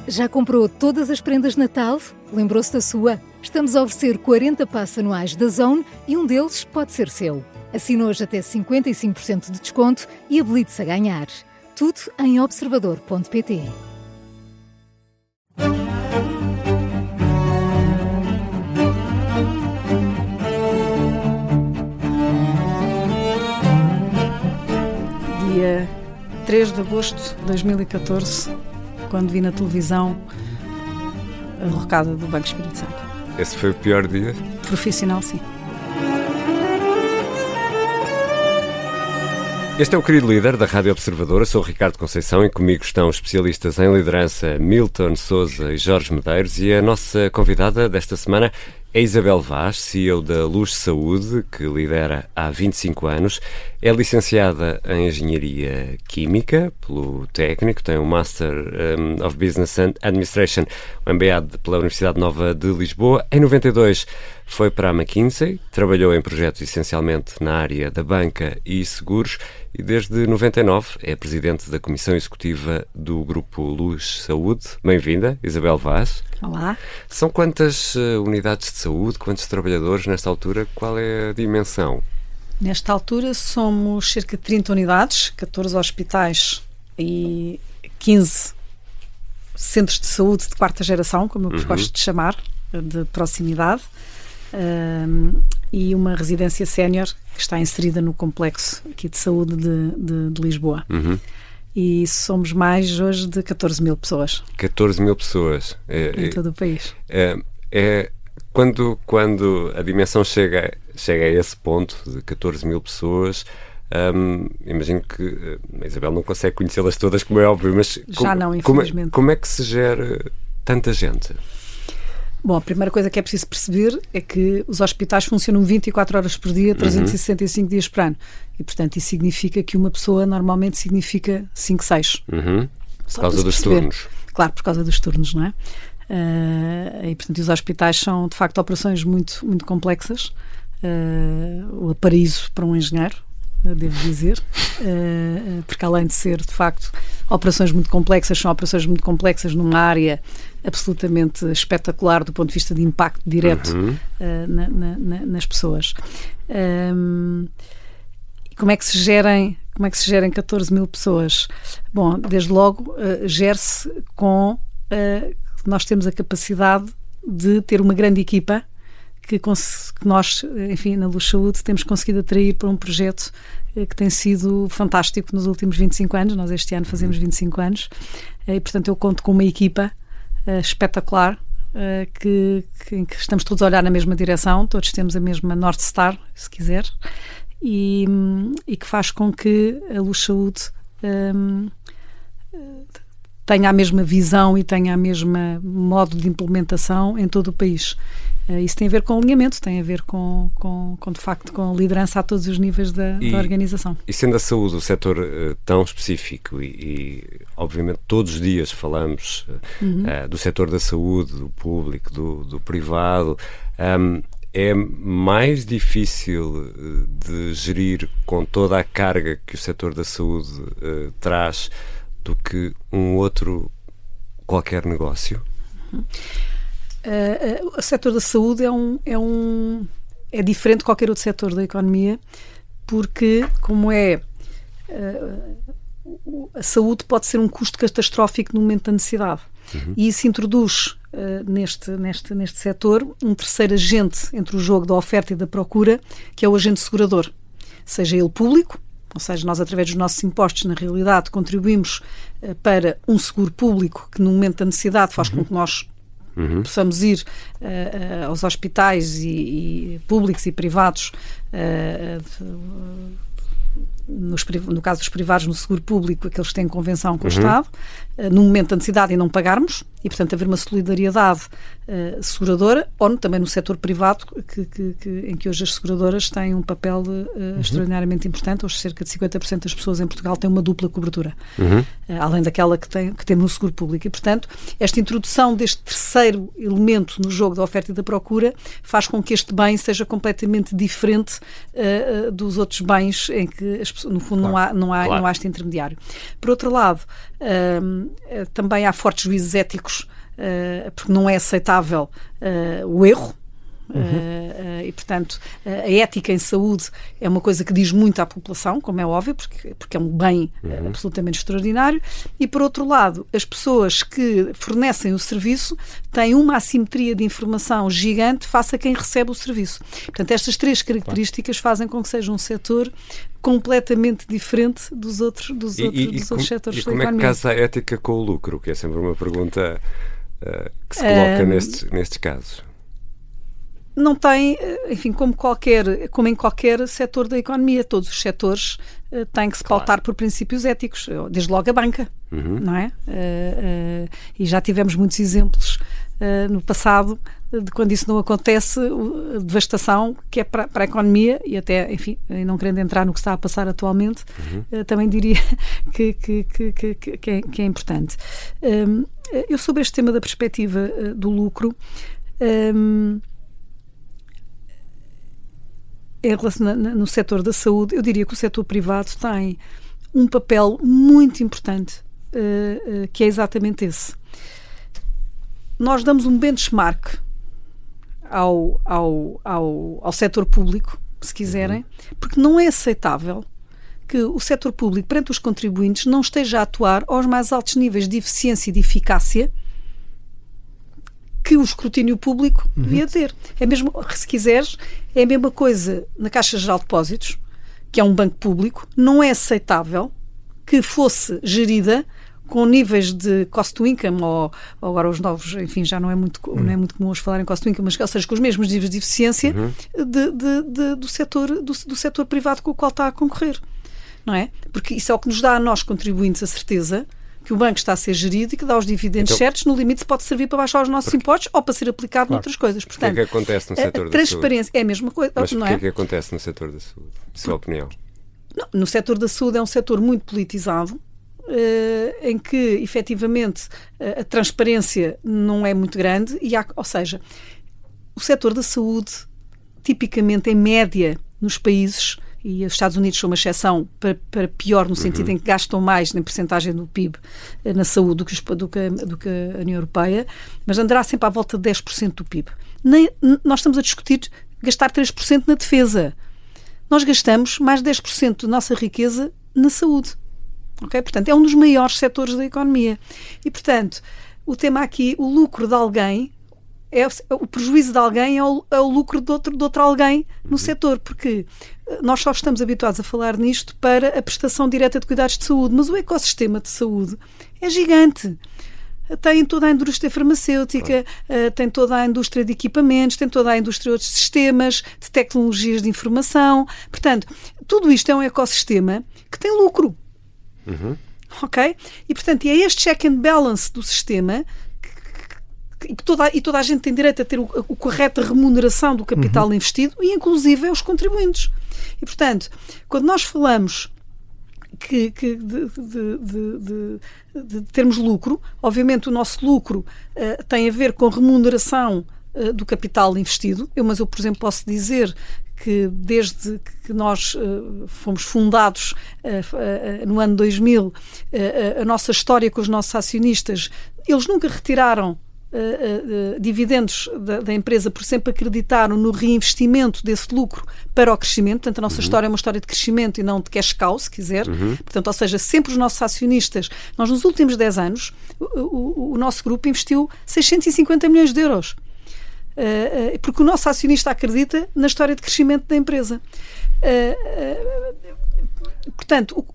Já comprou todas as prendas de Natal? Lembrou-se da sua? Estamos a oferecer 40 passes anuais da Zone e um deles pode ser seu. Assine hoje até 55% de desconto e habilite-se a ganhar. Tudo em observador.pt. Dia 3 de agosto de 2014, quando vi na televisão a derrocada do Banco Espírito Santo. Esse foi o pior dia? Profissional, sim. Este é o Querido Líder da Rádio Observadora. Sou o Ricardo Conceição e comigo estão especialistas em liderança Milton Sousa e Jorge Medeiros, e a nossa convidada desta semana é Isabel Vaz, CEO da Luz Saúde, que lidera há 25 anos. É licenciada em Engenharia Química pelo Técnico, tem um Master of Business and Administration, um MBA pela Universidade Nova de Lisboa. Em 92 foi para a McKinsey, trabalhou em projetos essencialmente na área da banca e seguros e desde 99 é presidente da Comissão Executiva do Grupo Luz Saúde. Bem-vinda, Isabel Vaz. Olá. São quantas unidades de saúde, quantos trabalhadores nesta altura? Qual é a dimensão? Nesta altura somos cerca de 30 unidades, 14 hospitais e 15 centros de saúde de quarta geração, como eu gosto de chamar, de proximidade, e uma residência sénior que está inserida no complexo aqui de saúde de Lisboa. E somos mais hoje de 14 mil pessoas. 14 mil pessoas. Em todo o país. Quando a dimensão chega a esse ponto de 14 mil pessoas, imagino que a Isabel não consegue conhecê-las todas, como é óbvio, mas já não, infelizmente. Como é que se gera tanta gente? Bom, a primeira coisa que é preciso perceber é que os hospitais funcionam 24 horas por dia, 365 dias por ano. E, portanto, isso significa que uma pessoa normalmente significa 5, 6. Por causa dos turnos. Claro, por causa dos turnos, não é? E, portanto, os hospitais são, de facto, operações muito, muito complexas. O paraíso para um engenheiro, devo dizer, porque além de ser, de facto, operações muito complexas, são operações muito complexas numa área absolutamente espetacular do ponto de vista de impacto direto nas pessoas. Como é que se gerem 14 mil pessoas? Bom, desde logo, gere-se com... nós temos a capacidade de ter uma grande equipa que nós, enfim, na Luz Saúde, temos conseguido atrair para um projeto que tem sido fantástico nos últimos 25 anos. Nós este ano fazemos 25 anos e, portanto, eu conto com uma equipa espetacular, em que estamos todos a olhar na mesma direção, todos temos a mesma North Star, se quiser, e que faz com que a Luz Saúde tenha a mesma visão e tenha a mesma modo de implementação em todo o país. Isso tem a ver com alinhamento, tem a ver de facto, com liderança a todos os níveis da organização. E sendo a saúde o setor tão específico e obviamente todos os dias falamos do setor da saúde, do público, do privado, é mais difícil de gerir com toda a carga que o setor da saúde traz do que um outro qualquer negócio? O setor da saúde é diferente de qualquer outro setor da economia, porque a saúde pode ser um custo catastrófico no momento da necessidade. E isso introduz neste setor um terceiro agente entre o jogo da oferta e da procura, que é o agente segurador, seja ele público, ou seja, nós através dos nossos impostos, na realidade, contribuímos para um seguro público que no momento da necessidade faz com que nós possamos ir aos hospitais e públicos e privados, no caso dos privados, no seguro público, aqueles que têm convenção com o Estado, no momento da necessidade e não pagarmos, e portanto haver uma solidariedade seguradora, ou também no setor privado, em que hoje as seguradoras têm um papel extraordinariamente importante. Hoje cerca de 50% das pessoas em Portugal têm uma dupla cobertura, além daquela que temos no seguro público, e portanto esta introdução deste terceiro elemento no jogo da oferta e da procura faz com que este bem seja completamente diferente dos outros bens em que no fundo não há este intermediário. Por outro lado, também há fortes juízos éticos éticos, porque não é aceitável o erro. E, portanto, a ética em saúde é uma coisa que diz muito à população, como é óbvio, porque é um bem absolutamente extraordinário. E, por outro lado, as pessoas que fornecem o serviço têm uma assimetria de informação gigante face a quem recebe o serviço. Portanto, estas 3 características fazem com que seja um setor completamente diferente dos outros setores da economia. E como é que casa a ética com o lucro? Que é sempre uma pergunta que se coloca nestes casos. Não tem, enfim, como em qualquer setor da economia, todos os setores têm que se pautar por princípios éticos, desde logo a banca, não é? E já tivemos muitos exemplos no passado de quando isso não acontece, a devastação que é para a economia e até, enfim, não querendo entrar no que está a passar atualmente, também diria que é importante. Eu, sobre este tema da perspectiva do lucro, no setor da saúde, eu diria que o setor privado tem um papel muito importante, que é exatamente esse. Nós damos um benchmark ao setor público, se quiserem, porque não é aceitável que o setor público, perante os contribuintes, não esteja a atuar aos mais altos níveis de eficiência e de eficácia que o escrutínio público devia ter. É mesmo, se quiseres, é a mesma coisa na Caixa Geral de Depósitos, que é um banco público. Não é aceitável que fosse gerida com níveis de cost to income, ou agora os novos, enfim, já não é muito comum hoje falar em cost to income, mas, ou seja, com os mesmos níveis de eficiência do setor privado com o qual está a concorrer. Não é? Porque isso é o que nos dá a nós, contribuintes, a certeza que o banco está a ser gerido e que dá os dividendos certos, no limite pode servir para baixar os nossos impostos ou para ser aplicado noutras coisas. Portanto, o que é que acontece no setor da saúde? Transparência é a mesma coisa. Mas não o que é que acontece no setor da saúde? Sua opinião? Não, no setor da saúde é um setor muito politizado, em que, efetivamente, a transparência não é muito grande, ou seja, o setor da saúde, tipicamente, em média, nos países, e os Estados Unidos são uma exceção para pior, no sentido em que gastam mais na percentagem do PIB na saúde do que a União Europeia, mas andará sempre à volta de 10% do PIB. Nós estamos a discutir gastar 3% na defesa. Nós gastamos mais de 10% da nossa riqueza na saúde. Okay? Portanto, é um dos maiores setores da economia. E, portanto, o tema aqui, o lucro de alguém, o prejuízo de alguém é o lucro de outro alguém no setor, porque nós só estamos habituados a falar nisto para a prestação direta de cuidados de saúde, mas o ecossistema de saúde é gigante. Tem toda a indústria farmacêutica, tem toda a indústria de equipamentos, tem toda a indústria de outros sistemas, de tecnologias de informação. Portanto, tudo isto é um ecossistema que tem lucro. Ok? E, portanto, é este check and balance do sistema e toda a gente tem direito a ter a correta remuneração do capital investido e, inclusive, os contribuintes. E, portanto, quando nós falamos de termos lucro, obviamente o nosso lucro tem a ver com remuneração do capital investido. Mas eu, por exemplo, posso dizer que desde que nós fomos fundados no ano 2000, a nossa história com os nossos acionistas, eles nunca retiraram dividendos da empresa, por sempre acreditaram no reinvestimento desse lucro para o crescimento. Portanto, a nossa história é uma história de crescimento e não de cash cow, se quiser. Portanto, ou seja, sempre os nossos acionistas, nós nos últimos 10 anos, o nosso grupo investiu 650 milhões de euros. Porque o nosso acionista acredita na história de crescimento da empresa. Portanto,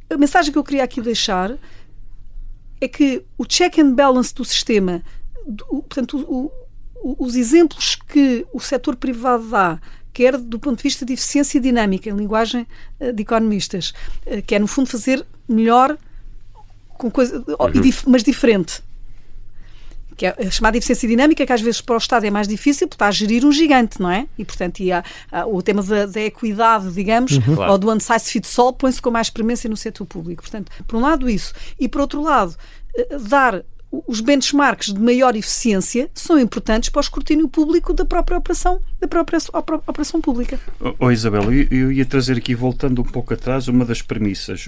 a mensagem que eu queria aqui deixar é que o check and balance do sistema, portanto, os exemplos que o setor privado dá, quer do ponto de vista de eficiência dinâmica, em linguagem de economistas, que é, no fundo, fazer melhor, com coisa, mas diferente. Que é a chamada eficiência dinâmica, que às vezes para o Estado é mais difícil, porque está a gerir um gigante, não é? E, portanto, o tema da equidade, digamos, ou do one size fits all, põe-se com mais premência no setor público. Portanto, por um lado isso. E, por outro lado, dar os benchmarks de maior eficiência são importantes para o escrutínio público da própria operação pública. Isabel, eu ia trazer aqui, voltando um pouco atrás, uma das premissas,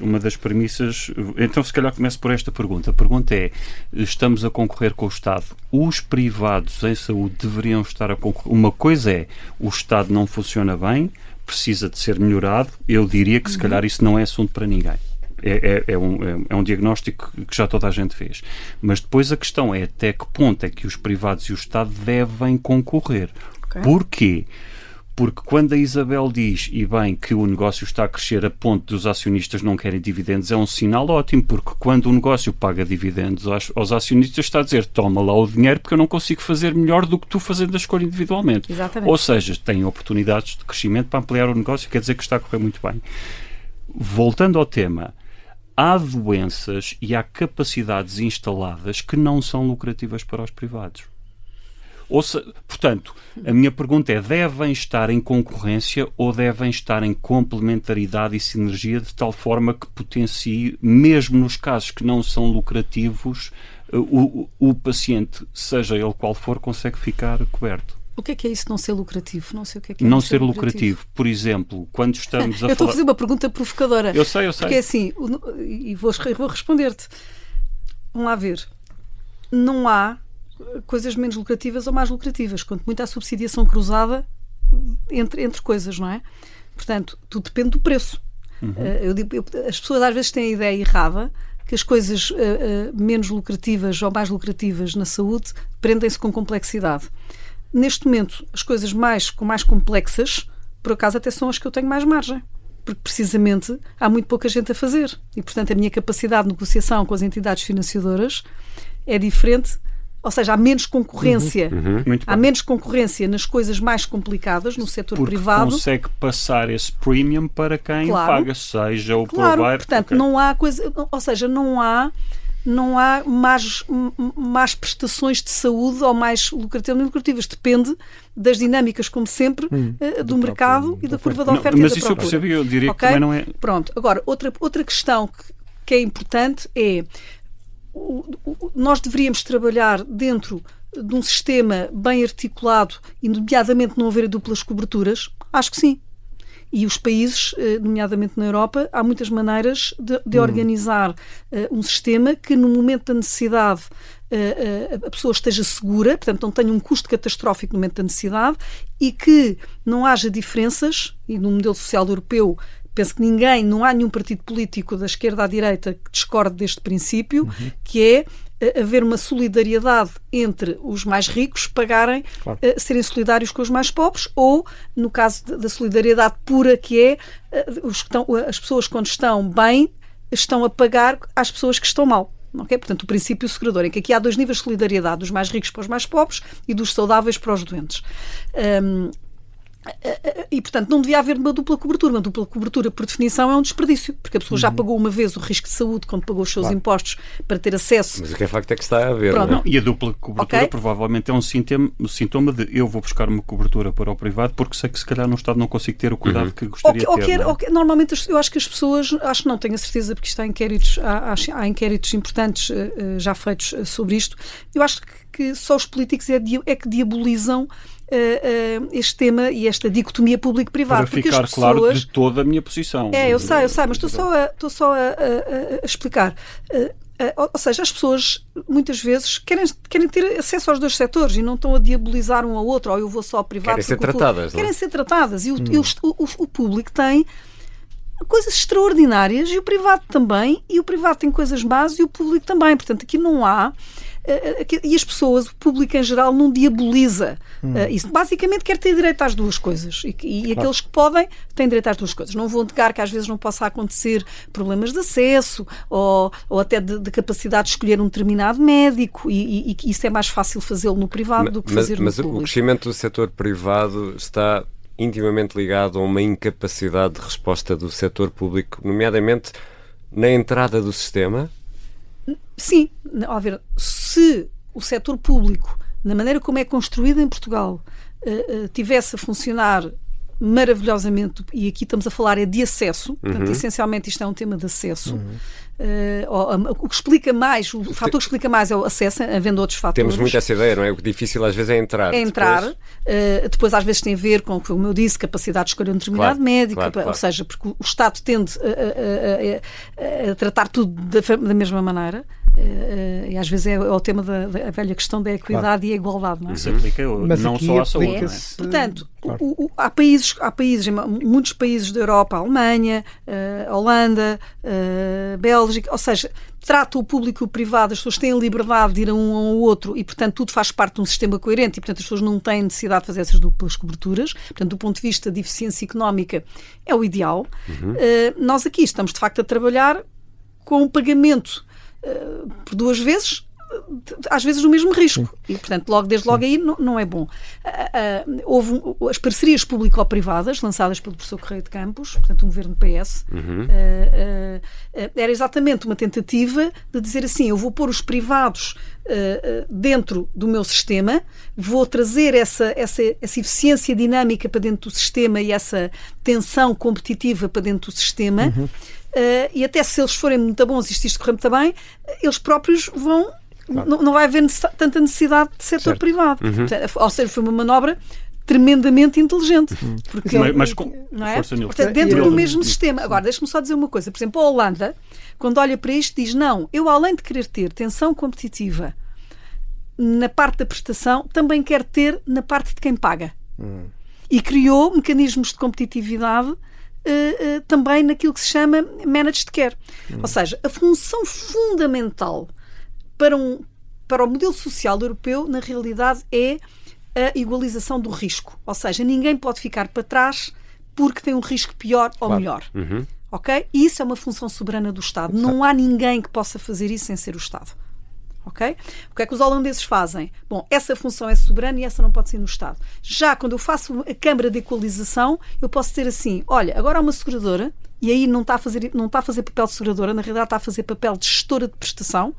então se calhar começo por esta pergunta. A pergunta é, estamos a concorrer com o Estado. Os privados em saúde deveriam estar a concorrer. Uma coisa é, o Estado não funciona bem, precisa de ser melhorado. Eu diria que se calhar isso não é assunto para ninguém. É um diagnóstico que já toda a gente fez. Mas depois a questão é até que ponto é que os privados e o Estado devem concorrer. Okay. Porquê? Porque quando a Isabel diz, e bem, que o negócio está a crescer a ponto dos acionistas não querem dividendos, é um sinal ótimo, porque quando o negócio paga dividendos aos acionistas, está a dizer, toma lá o dinheiro porque eu não consigo fazer melhor do que tu fazendo a escolha individualmente. Exatamente. Ou seja, tem oportunidades de crescimento para ampliar o negócio, quer dizer que está a correr muito bem. Voltando ao tema, há doenças e há capacidades instaladas que não são lucrativas para os privados. Portanto, a minha pergunta é, devem estar em concorrência ou devem estar em complementaridade e sinergia de tal forma que potencie, mesmo nos casos que não são lucrativos, o paciente, seja ele qual for, consegue ficar coberto? O que é isso não ser lucrativo? Não sei o que é não ser lucrativo. Por exemplo, quando estamos a falar... Eu estou a fazer uma pergunta provocadora. Eu sei. Porque é assim, e vou responder-te. Vamos lá ver. Não há coisas menos lucrativas ou mais lucrativas. Quanto muito há subsidiação cruzada entre coisas, não é? Portanto, tudo depende do preço. As pessoas às vezes têm a ideia errada que as coisas menos lucrativas ou mais lucrativas na saúde prendem-se com complexidade. Neste momento, as coisas mais complexas, por acaso até são as que eu tenho mais margem, porque precisamente há muito pouca gente a fazer e, portanto, a minha capacidade de negociação com as entidades financiadoras é diferente, ou seja, há menos concorrência. Há menos concorrência nas coisas mais complicadas, no setor privado. Consegue passar esse premium para quem paga, seja o provider. Portanto, não há coisa, ou seja, não há mais prestações de saúde ou mais lucrativas. Depende das dinâmicas, como sempre, do mercado e da curva de oferta e da procura. Mas isso eu percebi, eu diria que também não é... Pronto. Agora, outra questão que é importante é nós deveríamos trabalhar dentro de um sistema bem articulado e, nomeadamente, não haver duplas coberturas. Acho que sim. E os países, nomeadamente na Europa, há muitas maneiras de organizar um sistema que, no momento da necessidade, a pessoa esteja segura, portanto, não tenha um custo catastrófico no momento da necessidade e que não haja diferenças, e no modelo social europeu, penso que não há nenhum partido político da esquerda à direita que discorde deste princípio, que é haver uma solidariedade entre os mais ricos pagarem, serem solidários com os mais pobres, ou, no caso da solidariedade pura, que é as pessoas, quando estão bem, estão a pagar às pessoas que estão mal. Okay? Portanto, o princípio segurador, em que aqui há dois níveis de solidariedade, dos mais ricos para os mais pobres e dos saudáveis para os doentes. E, portanto, não devia haver uma dupla cobertura. Uma dupla cobertura, por definição, é um desperdício, porque a pessoa já pagou uma vez o risco de saúde quando pagou os seus impostos para ter acesso. Mas o que é facto é que está a haver. Não é? E a dupla cobertura provavelmente é um sintoma de eu vou buscar uma cobertura para o privado porque sei que se calhar no Estado não consigo ter o cuidado que gostaria de ter. Normalmente eu acho que as pessoas, acho que não tenho a certeza porque isto há inquéritos importantes já feitos sobre isto. Eu acho que só os políticos é que diabolizam este tema e esta dicotomia público-privado. Para ficar claro de toda a minha posição. Eu sei, mas estou só a explicar. Ou seja, as pessoas muitas vezes querem ter acesso aos dois setores e não estão a diabolizar um ao outro, ou eu vou só ao privado. Querem ser tratadas. Querem ser tratadas. E o público tem coisas extraordinárias e o privado também, e o privado tem coisas más e o público também. Portanto, aqui não há... E as pessoas, o público em geral, não diaboliza isso. Basicamente quer ter direito às duas coisas. E aqueles que podem têm direito às duas coisas. Não vou negar que às vezes não possa acontecer problemas de acesso ou até de capacidade de escolher um determinado médico e que isso é mais fácil fazê-lo no privado do que fazer no público. Mas o crescimento do setor privado está intimamente ligado a uma incapacidade de resposta do setor público, nomeadamente na entrada do sistema? Sim, a ver, se o setor público, na maneira como é construído em Portugal, tivesse a funcionar maravilhosamente, e aqui estamos a falar de acesso, portanto, essencialmente isto é um tema de acesso. O que explica mais, o fator que explica mais é o acesso, havendo outros fatores. Temos muito essa ideia, não é? O difícil às vezes é entrar. Depois às vezes tem a ver com, como eu disse, capacidade de escolha de um determinado médico, ou seja, porque o Estado tende a tratar tudo da mesma maneira. E às vezes é o tema da velha questão da equidade e a igualdade, não é? Isso aplica não só à saúde, não é? Portanto, há países, muitos países da Europa, a Alemanha, a Holanda, a Bélgica, ou seja, trata o público e o privado, as pessoas têm a liberdade de ir a um ao outro e, portanto, tudo faz parte de um sistema coerente e, portanto, as pessoas não têm necessidade de fazer essas duplas coberturas. Portanto, do ponto de vista de eficiência económica, é o ideal. Nós aqui estamos, de facto, a trabalhar com o pagamento por 2 vezes, às vezes o mesmo risco. E, portanto, desde logo aí não é bom. Houve as parcerias público-privadas lançadas pelo professor Correia de Campos, portanto, um governo PS, era exatamente uma tentativa de dizer assim, eu vou pôr os privados dentro do meu sistema, vou trazer essa eficiência dinâmica para dentro do sistema e essa tensão competitiva para dentro do sistema, e até se eles forem muito bons e isto correr muito bem, eles próprios vão... Claro. Não vai haver tanta necessidade de setor privado. Ou seja, foi uma manobra tremendamente inteligente. Porque mas com força portanto, dentro do mesmo sistema. Agora, deixa-me só dizer uma coisa. Por exemplo, a Holanda, quando olha para isto, diz, não, eu além de querer ter tensão competitiva na parte da prestação, também quero ter na parte de quem paga. E criou mecanismos de competitividade também naquilo que se chama managed care. Ou seja, a função fundamental para o modelo social europeu, na realidade, é a igualização do risco. Ou seja, ninguém pode ficar para trás porque tem um risco pior ou melhor. Ok? E isso é uma função soberana do Estado. Não há ninguém que possa fazer isso sem ser o Estado. Ok? O que é que os holandeses fazem? Bom, essa função é soberana e essa não pode ser no Estado. Já quando eu faço a Câmara de Equalização, eu posso ter assim, olha, agora há uma seguradora, e aí não está a fazer papel de seguradora, na realidade está a fazer papel de gestora de prestação,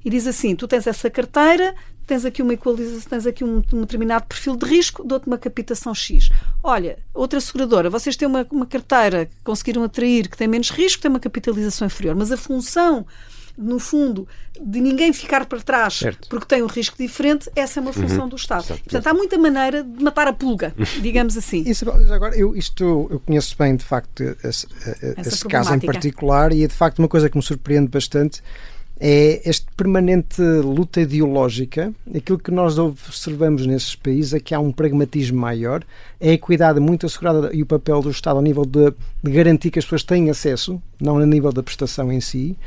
e diz assim, tu tens essa carteira, tens aqui uma equalização, tens aqui um determinado perfil de risco, dou-te uma capitação X. Olha, outra seguradora, vocês têm uma carteira que conseguiram atrair, que tem menos risco, tem uma capitalização inferior, mas a função, no fundo, de ninguém ficar para trás porque tem um risco diferente, essa é uma função do Estado. Portanto, há muita maneira de matar a pulga, digamos assim. Agora, eu conheço bem, de facto, esse caso em particular, e é de facto uma coisa que me surpreende bastante, é esta permanente luta ideológica. Aquilo que nós observamos nesses países é que há um pragmatismo maior, é a equidade muito assegurada e o papel do Estado ao nível de garantir que as pessoas têm acesso, não a nível da prestação em si,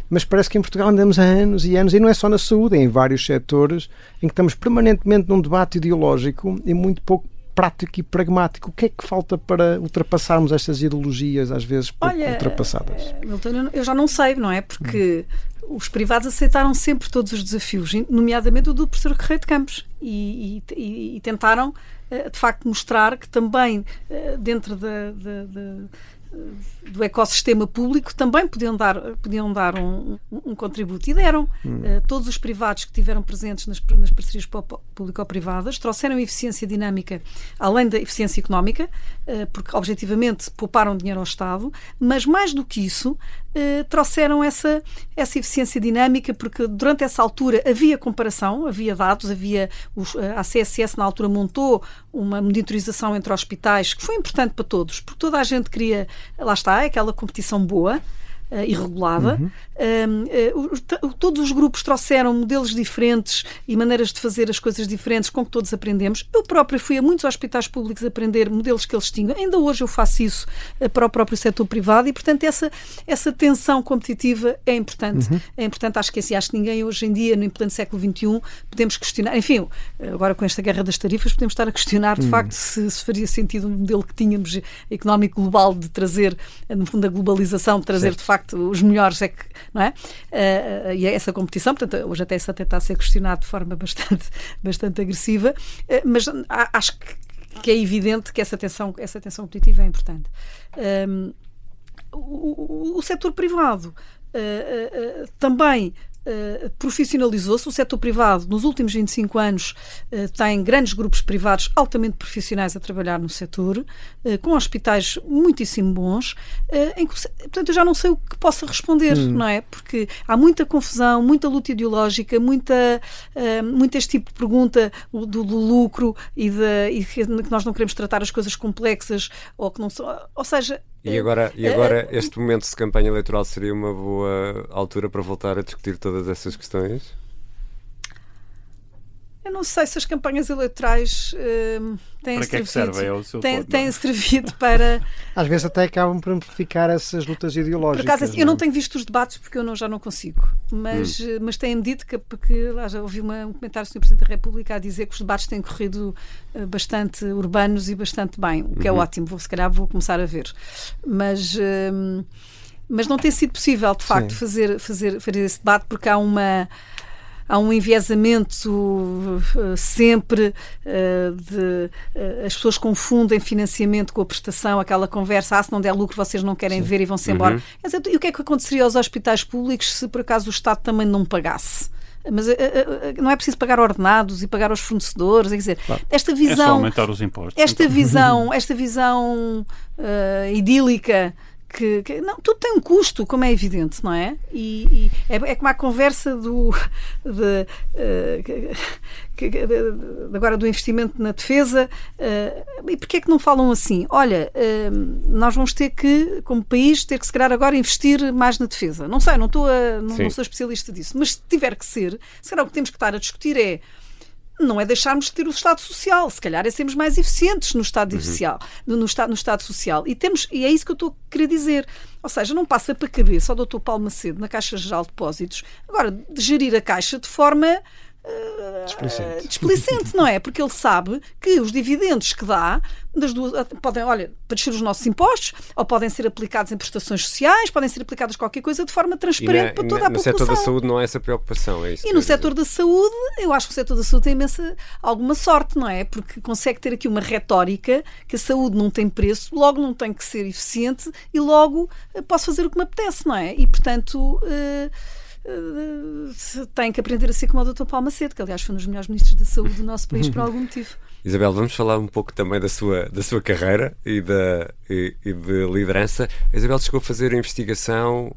mas parece que em Portugal andamos há anos e anos, e não é só na saúde, é em vários setores, em que estamos permanentemente num debate ideológico e muito pouco prático e pragmático. O que é que falta para ultrapassarmos estas ideologias, às vezes pouco ultrapassadas? Milton, eu já não sei, não é? Porque os privados aceitaram sempre todos os desafios, nomeadamente o do professor Correia de Campos, e tentaram, de facto, mostrar que também dentro do ecossistema público também podiam dar um contributo, e deram. Todos os privados que estiveram presentes nas parcerias público-privadas trouxeram eficiência dinâmica, além da eficiência económica, porque objetivamente pouparam dinheiro ao Estado, mas mais do que isso, trouxeram essa eficiência dinâmica, porque durante essa altura havia comparação, havia dados, a CSS na altura montou uma monitorização entre hospitais que foi importante para todos, porque toda a gente queria, lá está, aquela competição boa e regulada. Todos os grupos trouxeram modelos diferentes e maneiras de fazer as coisas diferentes com que todos aprendemos. Eu própria fui a muitos hospitais públicos aprender modelos que eles tinham. Ainda hoje eu faço isso para o próprio setor privado e, portanto, essa tensão competitiva é importante. É importante, acho que ninguém hoje em dia, no pleno século XXI, podemos questionar. Enfim, agora com esta guerra das tarifas, podemos estar a questionar, de facto, se faria sentido um modelo que tínhamos económico global de trazer, no fundo, a globalização, de trazer, de facto, os melhores, não é? E essa competição, portanto, hoje até isso está a ser questionado de forma bastante agressiva, mas acho que é evidente que essa tensão competitiva é importante. O setor privado também profissionalizou-se. O setor privado, nos últimos 25 anos, tem grandes grupos privados altamente profissionais a trabalhar no setor, com hospitais muitíssimo bons, portanto eu já não sei o que possa responder, não é? Porque há muita confusão, muita luta ideológica, muito este tipo de pergunta do lucro e que nós não queremos tratar as coisas complexas ou que não são, ou seja... E agora este momento de campanha eleitoral seria uma boa altura para voltar a discutir todas essas questões? Eu não sei se as campanhas eleitorais têm servido para... Às vezes até acabam por amplificar essas lutas ideológicas. Por acaso, eu não tenho visto os debates porque eu já não consigo. Mas têm-me dito porque lá já ouvi um comentário do Sr. Presidente da República a dizer que os debates têm corrido bastante urbanos e bastante bem, o que é ótimo. Se calhar vou começar a ver. Mas não tem sido possível, de facto, fazer esse debate porque há um enviesamento sempre as pessoas confundem financiamento com a prestação, aquela conversa, se não der lucro vocês não querem ver e vão-se embora. E o que é que aconteceria aos hospitais públicos se por acaso o Estado também não pagasse? Mas não é preciso pagar ordenados e pagar aos fornecedores, quer dizer, esta visão... É só aumentar os impostos. Esta visão idílica não, tudo tem um custo, como é evidente, não é? E é como a conversa agora do investimento na defesa. E porquê é que não falam assim? Olha, nós vamos ter que, como país, ter que se calhar agora investir mais na defesa. Não sei, não sou especialista disso, mas se tiver que ser, se calhar o que temos que estar a discutir não é deixarmos de ter o Estado Social, se calhar é sermos mais eficientes no Estado social, no Estado Social. E é isso que eu estou a querer dizer. Ou seja, não passa para a cabeça ao Dr. Paulo Macedo, na Caixa Geral de Depósitos, agora, de gerir a Caixa de forma displicente, não é? Porque ele sabe que os dividendos que dá das duas, podem, para descer os nossos impostos, ou podem ser aplicados em prestações sociais, podem ser aplicadas qualquer coisa de forma transparente para toda a população. No setor da saúde não há essa preocupação, é isso? E no setor da saúde, eu acho que o setor da saúde tem alguma sorte, não é? Porque consegue ter aqui uma retórica que a saúde não tem preço, logo não tem que ser eficiente e logo posso fazer o que me apetece, não é? E, portanto... tem que aprender a ser como o Dr. Paulo Macedo, que aliás foi um dos melhores ministros da saúde do nosso país por algum motivo. Isabel, vamos falar um pouco também da sua carreira e de liderança. A Isabel chegou a fazer investigação,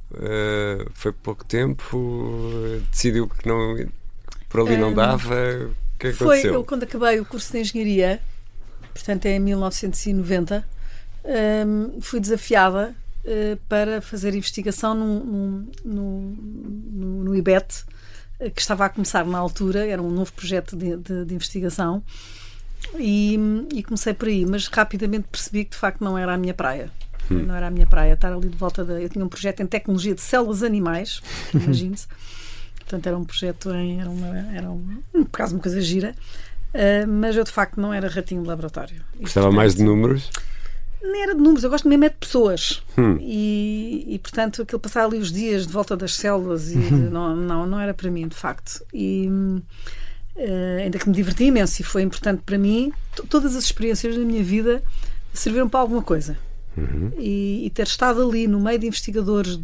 foi pouco tempo, decidiu que por ali não dava. O que aconteceu? Eu quando acabei o curso de Engenharia, portanto é em 1990, fui desafiada para fazer investigação no IBET, que estava a começar na altura, era um novo projeto de investigação, e comecei por aí, mas rapidamente percebi que de facto não era a minha praia. Não era a minha praia, estar ali de volta eu tinha um projeto em tecnologia de células animais, imagine-se, portanto era um projeto era por acaso uma coisa gira, mas eu de facto não era ratinho de laboratório. Gostava mais de números? Nem era de números, eu gosto mesmo de pessoas. E portanto, aquilo passar ali os dias de volta das células não era para mim, de facto. E ainda que me diverti imenso e foi importante para mim, todas as experiências da minha vida serviram para alguma coisa. E ter estado ali no meio de investigadores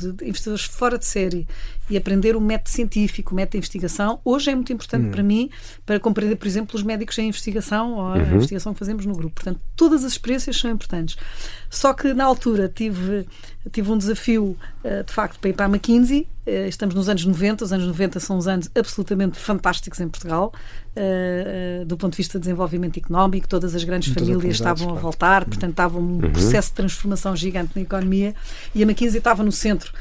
fora de série e aprender o método científico, o método de investigação, hoje é muito importante para mim, para compreender, por exemplo, os médicos em investigação ou a investigação que fazemos no grupo. Portanto, todas as experiências são importantes. Só que na altura tive um desafio, de facto, para ir para a McKinsey. Estamos nos anos 90, os anos 90 são uns anos absolutamente fantásticos em Portugal, do ponto de vista de desenvolvimento económico, todas as grandes famílias estavam a voltar, portanto estava um processo de transformação gigante na economia e a McKinsey estava no centro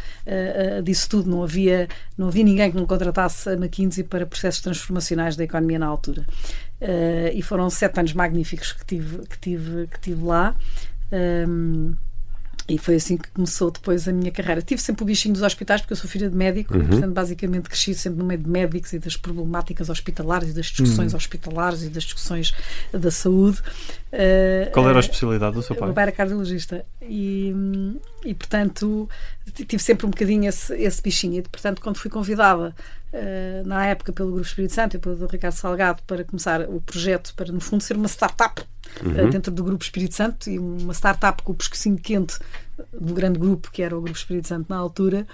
disso tudo, não havia ninguém que não contratasse a McKinsey para processos transformacionais da economia na altura. E foram 7 anos magníficos que tive lá. E foi assim que começou depois a minha carreira. Tive sempre o bichinho dos hospitais, porque eu sou filha de médico, portanto, basicamente cresci sempre no meio de médicos e das problemáticas hospitalares e das discussões hospitalares e das discussões da saúde. Qual era a especialidade do seu pai? O meu pai era cardiologista e portanto, tive sempre um bocadinho esse bichinho. E, portanto, quando fui convidada, na época, pelo Grupo Espírito Santo e pelo Ricardo Salgado, para começar o projeto, para, no fundo, ser uma startup dentro do Grupo Espírito Santo, e uma startup com o pescocinho quente do grande grupo, que era o Grupo Espírito Santo na altura,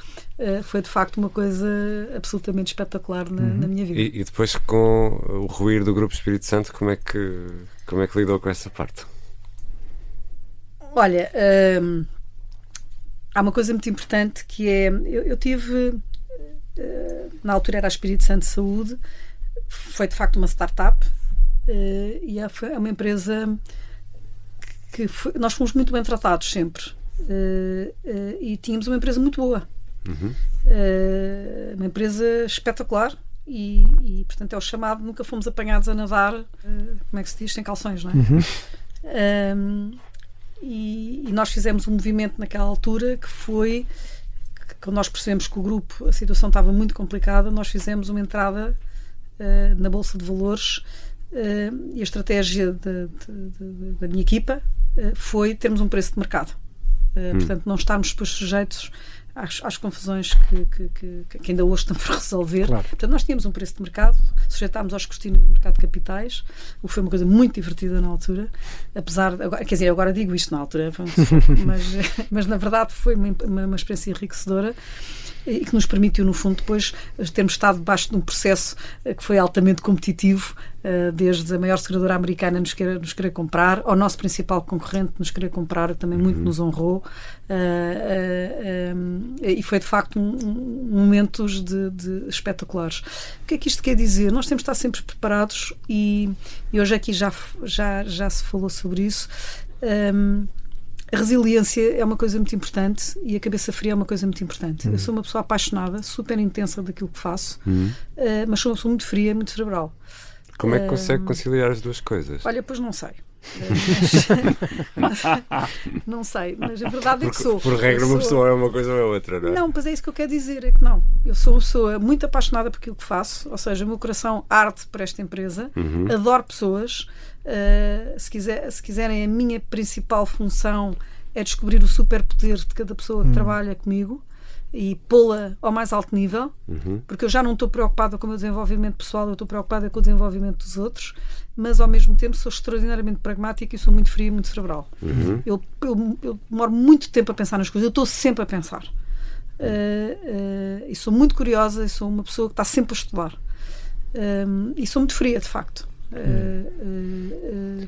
foi de facto uma coisa absolutamente espetacular na minha vida. E depois, com o ruir do Grupo Espírito Santo, como é que lidou com essa parte? Olha, há uma coisa muito importante que é, eu tive, na altura era a Espírito Santo Saúde, foi de facto uma startup, e é uma empresa que nós fomos muito bem tratados sempre, e tínhamos uma empresa muito boa, uma empresa espetacular, e portanto é o chamado, nunca fomos apanhados a nadar, como é que se diz, sem calções, não é? E nós fizemos um movimento naquela altura que foi, quando nós percebemos que o grupo, a situação estava muito complicada, nós fizemos uma entrada na Bolsa de Valores, e a estratégia da minha equipa foi termos um preço de mercado, portanto não estarmos depois sujeitos às confusões que ainda hoje estamos a resolver. Claro. Portanto, nós tínhamos um preço de mercado, sujeitámos ao escrutínio do mercado de capitais, o que foi uma coisa muito divertida na altura, apesar de, quer dizer, agora digo isto na altura, mas na verdade foi uma experiência enriquecedora, e que nos permitiu, no fundo, depois termos estado debaixo de um processo que foi altamente competitivo, desde a maior seguradora americana nos querer comprar, ao nosso principal concorrente nos querer comprar, também muito nos honrou, e foi de facto momentos de espetaculares. O que é que isto quer dizer? Nós temos de estar sempre preparados, e hoje aqui já se falou sobre isso. A resiliência é uma coisa muito importante, e a cabeça fria é uma coisa muito importante. Eu sou uma pessoa apaixonada, super intensa daquilo que faço, mas sou muito fria, muito cerebral. Como é que consegue conciliar as duas coisas? Olha, pois não sei. Não sei, mas a verdade é que sou. Por regra, uma pessoa é uma coisa ou é outra, não é? Não, mas é isso que eu quero dizer, é que não. Eu sou uma pessoa muito apaixonada por aquilo que faço, ou seja, o meu coração arde por esta empresa, adoro pessoas. Se quiserem, a minha principal função é descobrir o superpoder de cada pessoa que trabalha comigo e pô-la ao mais alto nível, porque eu já não estou preocupada com o meu desenvolvimento pessoal, eu estou preocupada com o desenvolvimento dos outros, mas ao mesmo tempo sou extraordinariamente pragmática e sou muito fria e muito cerebral. Eu demoro muito tempo a pensar nas coisas, eu estou sempre a pensar, e sou muito curiosa, e sou uma pessoa que está sempre a estudar, e sou muito fria, de facto.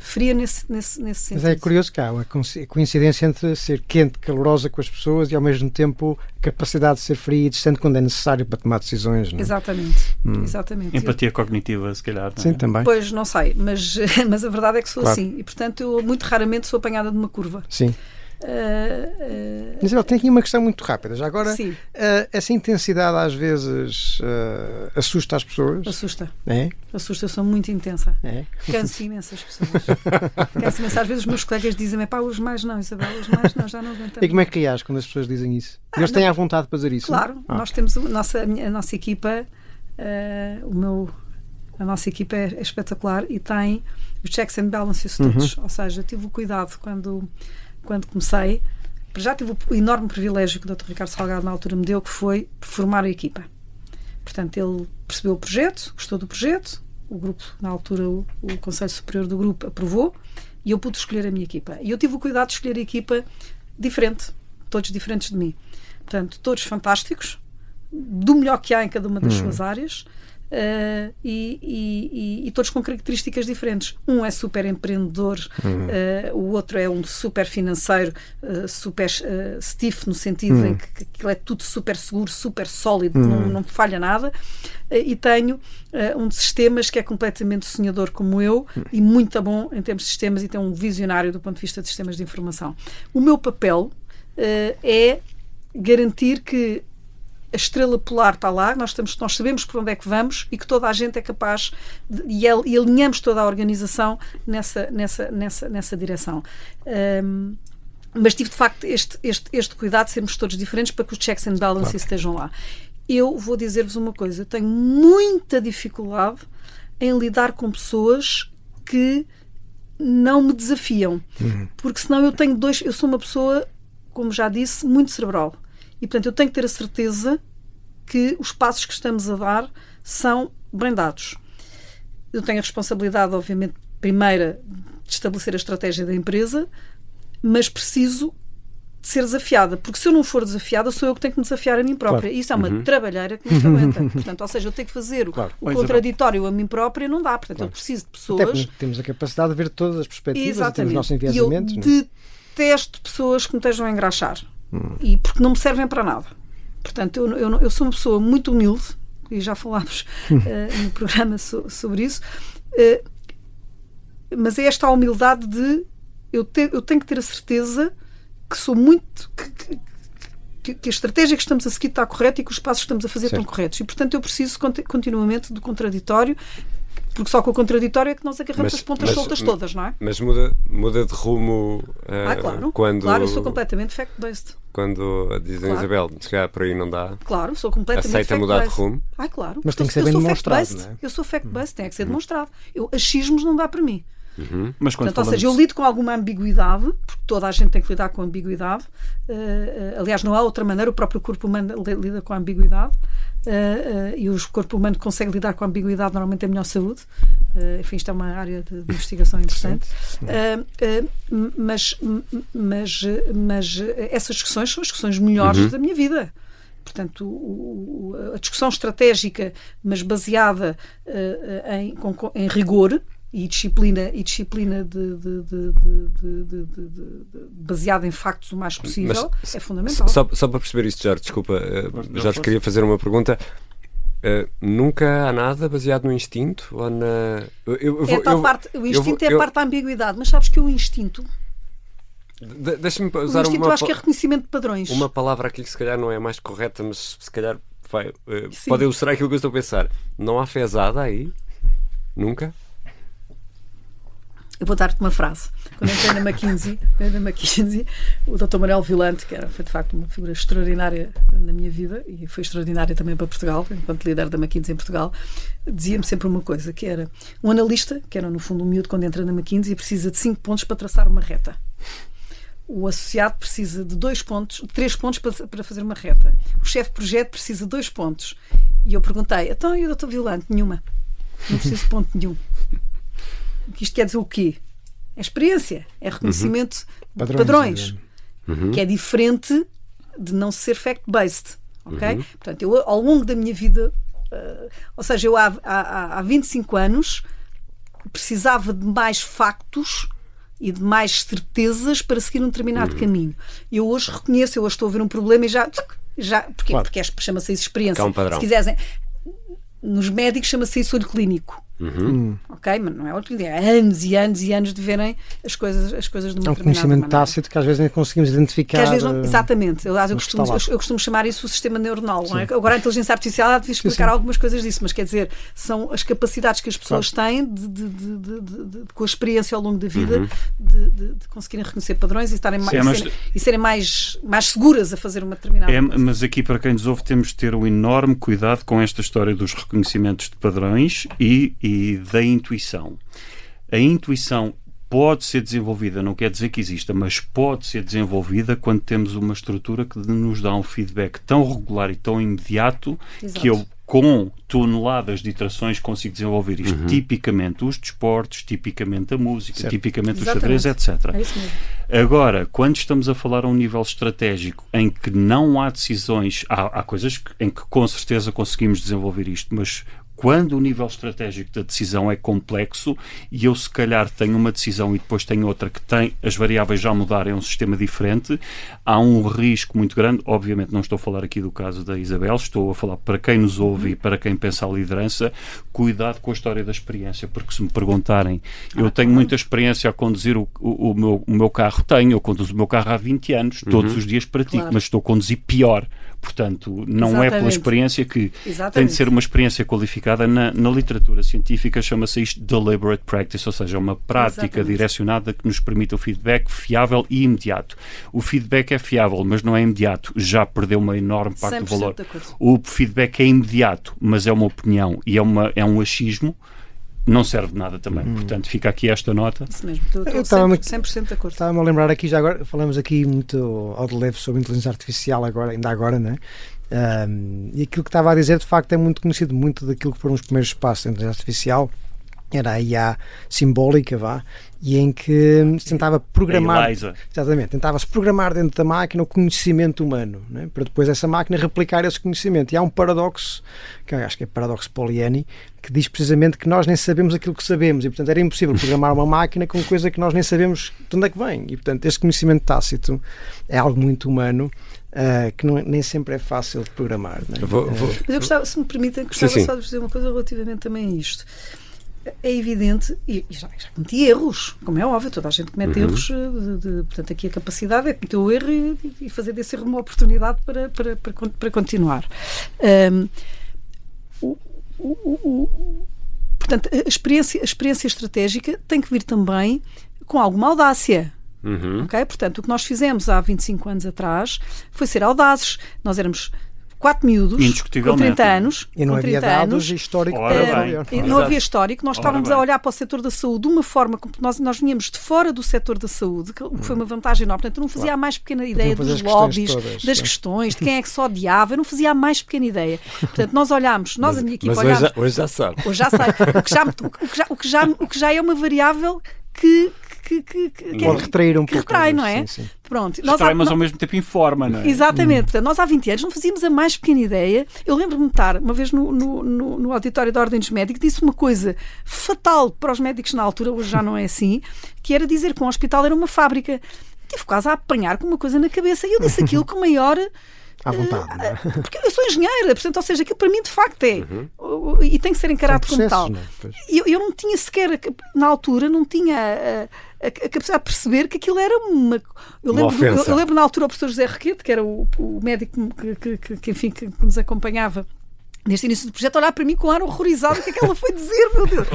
Fria nesse sentido. Mas é curioso que há uma coincidência entre ser quente, calorosa com as pessoas, e ao mesmo tempo a capacidade de ser fria e distante quando é necessário para tomar decisões, não é? Exatamente. Empatia cognitiva, se calhar, não é? Sim, também. Pois, não sei, mas a verdade é que sou assim, e portanto eu muito raramente sou apanhada de uma curva. Sim. Mas eu tenho aqui uma questão muito rápida. Já agora, essa intensidade às vezes assusta as pessoas? Assusta. É? Assusta, eu sou muito intensa. É? Canso imenso as pessoas. Canso imenso. Às vezes os meus colegas dizem-me: pá, hoje mais não, Isabel, hoje mais não, já não aguento. E como é que reage quando as pessoas dizem isso? Eles têm à vontade de fazer isso? Claro, nós temos a nossa equipa, a nossa equipa é espetacular e tem os checks and balances todos. Ou seja, tive o cuidado quando comecei, já tive o enorme privilégio que o Dr. Ricardo Salgado na altura me deu, que foi formar a equipa. Portanto, ele percebeu o projeto, gostou do projeto, o grupo, na altura o Conselho Superior do Grupo aprovou, e eu pude escolher a minha equipa. E eu tive o cuidado de escolher a equipa diferente, todos diferentes de mim. Portanto, todos fantásticos, do melhor que há em cada uma das suas áreas, e todos com características diferentes. Um é super empreendedor, o outro é um super financeiro, super stiff, no sentido em que ele é tudo super seguro, super sólido, não falha nada. E tenho um de sistemas que é completamente sonhador como eu, e muito bom em termos de sistemas, e tem um visionário do ponto de vista de sistemas de informação. O meu papel é garantir que a estrela polar está lá, nós sabemos por onde é que vamos, e que toda a gente é capaz e alinhamos toda a organização nessa direção. Mas tive de facto este cuidado de sermos todos diferentes para que os checks and balances estejam lá. Eu vou dizer-vos uma coisa, eu tenho muita dificuldade em lidar com pessoas que não me desafiam, porque senão eu sou uma pessoa, como já disse, muito cerebral. E, portanto, eu tenho que ter a certeza que os passos que estamos a dar são bem dados. Eu tenho a responsabilidade, obviamente, primeira, de estabelecer a estratégia da empresa, mas preciso de ser desafiada, porque se eu não for desafiada, sou eu que tenho que me desafiar a mim própria. Claro. E isso é uma trabalheira que me aguenta. Portanto, ou seja, eu tenho que fazer o contraditório a mim própria, não dá. Portanto, eu preciso de pessoas... Até temos a capacidade de ver todas as perspectivas e temos os nossos enviesamentos. E eu detesto pessoas que me estejam a engraxar. E porque não me servem para nada. Portanto, eu sou uma pessoa muito humilde, e já falámos no programa sobre isso, mas é esta a humildade de eu tenho que ter a certeza que sou muito... Que a estratégia que estamos a seguir está correta e que os passos que estamos a fazer estão corretos. E, portanto, eu preciso continuamente do contraditório, porque só com o contraditório é que nós agarramos as pontas soltas todas, não é? Mas muda de rumo claro, quando... Claro, eu sou completamente fact-based. Quando dizem, Isabel, se calhar por aí não dá. Claro, sou completamente aceita mudar de rumo? Claro. Mas tem que ser bem demonstrado, não é? Eu sou fact-based, tem que ser demonstrado. Achismos não dá para mim. Mas portanto, ou seja, eu lido com alguma ambiguidade, porque toda a gente tem que lidar com ambiguidade. Aliás, não há outra maneira, o próprio corpo humano lida com a ambiguidade, e o corpo humano consegue lidar com a ambiguidade, normalmente é melhor saúde. Enfim, isto é uma área de investigação interessante. Mas essas discussões são as discussões melhores da minha vida. Portanto, a discussão estratégica, mas baseada em rigor, e disciplina baseada em factos o mais possível, é fundamental. Só para perceber isto, Jorge, desculpa, Jorge, queria fazer uma pergunta. Nunca há nada baseado no instinto? Ou na... o instinto é a parte da ambiguidade, mas sabes que o instinto... Deixa-me usar eu acho que é reconhecimento de padrões. Uma palavra aqui que se calhar não é a mais correta, mas se calhar pode ilustrar aquilo que eu estou a pensar. Não há fezada aí? Nunca? Eu vou dar-te uma frase. Quando entrei na McKinsey, o Dr. Manuel Vilante, que foi de facto uma figura extraordinária na minha vida e foi extraordinária também para Portugal, enquanto líder da McKinsey em Portugal, dizia-me sempre uma coisa, que era um analista, que era no fundo um miúdo quando entra na McKinsey, precisa de 5 pontos para traçar uma reta. O associado precisa de 3 pontos para fazer uma reta. O chefe de projeto precisa de 2 pontos. E eu perguntei, então e o Dr. Vilante? Nenhuma. Não preciso de ponto nenhum. Isto quer dizer o quê? É experiência, é reconhecimento de padrões, que é diferente de não ser fact-based, ok? Portanto, eu ao longo da minha vida, ou seja, eu há 25 anos precisava de mais factos e de mais certezas para seguir um determinado caminho. Eu hoje reconheço, eu hoje estou a ver um problema e já porquê? Claro. Porque chama-se isso experiência. Há um padrão. Se quiserem, nos médicos chama-se isso olho clínico. Ok, mas não é outro dia. Anos e anos e anos de verem as coisas de uma determinada maneira. É um conhecimento tácito que às vezes nem conseguimos identificar. Exatamente. Eu costumo chamar isso o sistema neuronal. Não é? Agora a inteligência artificial devia explicar algumas coisas disso, mas quer dizer, são as capacidades que as pessoas têm com a experiência ao longo da vida de conseguirem reconhecer padrões e serem mais seguras a fazer uma determinada coisa. Mas aqui, para quem nos ouve, temos de ter um enorme cuidado com esta história dos reconhecimentos de padrões e da intuição. A intuição pode ser desenvolvida, não quer dizer que exista, mas pode ser desenvolvida quando temos uma estrutura que nos dá um feedback tão regular e tão imediato. Exato. Que eu, com toneladas de iterações, consigo desenvolver isto. Tipicamente os desportos, tipicamente a música, certo. Tipicamente o xadrez, etc. É isso mesmo. Agora, quando estamos a falar a um nível estratégico em que não há decisões, há coisas em que com certeza conseguimos desenvolver isto, mas quando o nível estratégico da decisão é complexo e eu se calhar tenho uma decisão e depois tenho outra que tem as variáveis já mudarem, é um sistema diferente, há um risco muito grande. Obviamente não estou a falar aqui do caso da Isabel, estou a falar para quem nos ouve e para quem pensa a liderança, cuidado com a história da experiência, porque se me perguntarem, eu tenho muita experiência a conduzir o meu carro, eu conduzo o meu carro há 20 anos, todos os dias pratico, mas estou a conduzir pior. Portanto, não é pela experiência que tem de ser uma experiência qualificada. Na literatura científica chama-se isto deliberate practice, ou seja, uma prática direcionada que nos permite o feedback fiável e imediato. O feedback é fiável, mas não é imediato. Já perdeu uma enorme parte do valor. O feedback é imediato, mas é uma opinião e é um achismo. Não serve de nada também. Portanto, fica aqui esta nota. Isso mesmo. Estou 100% de acordo. Estava-me a lembrar aqui, já agora, falamos aqui muito ao de leve sobre inteligência artificial ainda agora, não é? E aquilo que estava a dizer, de facto, é muito conhecido, muito daquilo que foram os primeiros passos da inteligência artificial, era a IA simbólica, e em que se tentava programar, exatamente, tentava-se programar dentro da máquina o conhecimento humano, né, para depois essa máquina replicar esse conhecimento. E há um paradoxo, que eu acho que é o paradoxo Polanyi, que diz precisamente que nós nem sabemos aquilo que sabemos, e portanto era impossível programar uma máquina com coisa que nós nem sabemos de onde é que vem. E portanto este conhecimento tácito é algo muito humano, que nem sempre é fácil de programar. Né? Mas eu gostava, se me permitem, gostava só de dizer uma coisa relativamente também a isto. É evidente, e já cometi erros, como é óbvio, toda a gente comete erros, portanto aqui a capacidade é cometer o erro e fazer desse erro uma oportunidade para continuar. Portanto, a experiência estratégica tem que vir também com alguma audácia. Okay? Portanto, o que nós fizemos há 25 anos atrás foi ser audazes. Nós éramos 4 miúdos com 30 anos. E não havia dados históricos. Não havia histórico. Nós estávamos a olhar para o setor da saúde de uma forma como nós vinhamos de fora do setor da saúde, que foi uma vantagem enorme. Portanto, eu não fazia a mais pequena ideia dos lobbies, das questões, de quem é que só odiava. Eu não fazia a mais pequena ideia. Portanto, nós olhámos, a minha equipa olhámos. Hoje já sabe. Hoje já sei. O que já é uma variável que pode retrair um pouco. Retrai, não é? Sim. Pronto. Retrai, mas ao mesmo tempo informa, não é? Exatamente. Portanto, nós há 20 anos não fazíamos a mais pequena ideia. Eu lembro-me de estar, uma vez no auditório da Ordem dos Médicos, disse uma coisa fatal para os médicos na altura, hoje já não é assim, que era dizer que um hospital era uma fábrica. Tive quase a apanhar com uma coisa na cabeça e eu disse aquilo com maior... à vontade, não é? Porque eu sou engenheira, portanto, ou seja, aquilo para mim de facto é e tem que ser encarado como tal. Eu não tinha sequer, na altura, não tinha a capacidade de perceber que aquilo era uma... Eu lembro na altura o professor José Requete, que era o médico que nos acompanhava neste início do projeto, olhar para mim com ar horrorizado. O que é que ela foi dizer, meu Deus?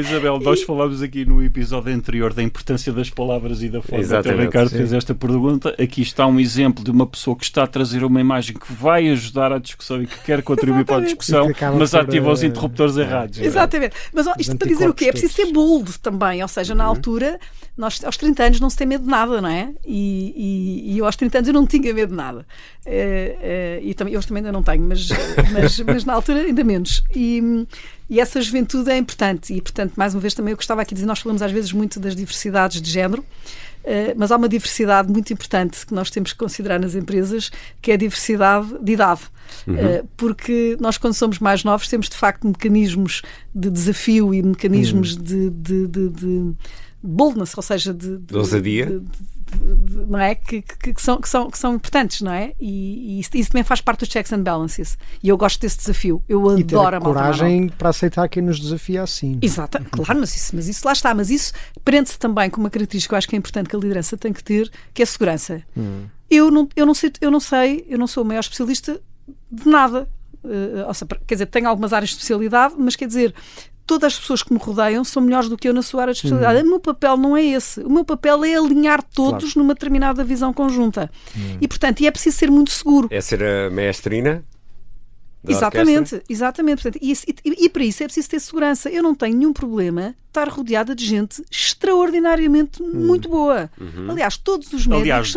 Isabel, nós falamos aqui no episódio anterior da importância das palavras e da forma que o Ricardo fez esta pergunta. Aqui está um exemplo de uma pessoa que está a trazer uma imagem que vai ajudar à discussão e que quer contribuir para a discussão, mas ativa os interruptores errados. Exatamente. Mas isto para dizer o quê? É preciso ser bold também, ou seja, na altura, nós aos 30 anos não se tem medo de nada, não é? E eu aos 30 anos eu não tinha medo de nada. E também, eu hoje também ainda não tenho, mas na altura ainda menos. E essa juventude é importante. E, portanto, mais uma vez também eu gostava aqui de dizer, nós falamos às vezes muito das diversidades de género, mas há uma diversidade muito importante que nós temos que considerar nas empresas, que é a diversidade de idade. Porque nós, quando somos mais novos, temos de facto mecanismos de desafio e mecanismos de boldness, ou seja, de ousadia, não é? Que são importantes, não é? E isso também faz parte dos checks and balances. E eu gosto desse desafio. Eu adoro a coragem para aceitar quem nos desafia assim. Exato, claro, mas isso lá está. Mas isso prende-se também com uma característica que eu acho que é importante que a liderança tem que ter, que é a segurança. Eu não sou o maior especialista de nada. Ou seja, quer dizer, tenho algumas áreas de especialidade, mas quer dizer, todas as pessoas que me rodeiam são melhores do que eu na sua área de especialidade. O meu papel não é esse. O meu papel é alinhar todos numa determinada visão conjunta. E, portanto, é preciso ser muito seguro. É ser a maestrina? Exatamente. Portanto, e para isso é preciso ter segurança. Eu não tenho nenhum problema estar rodeada de gente extraordinariamente muito boa. Aliás, todos os médicos...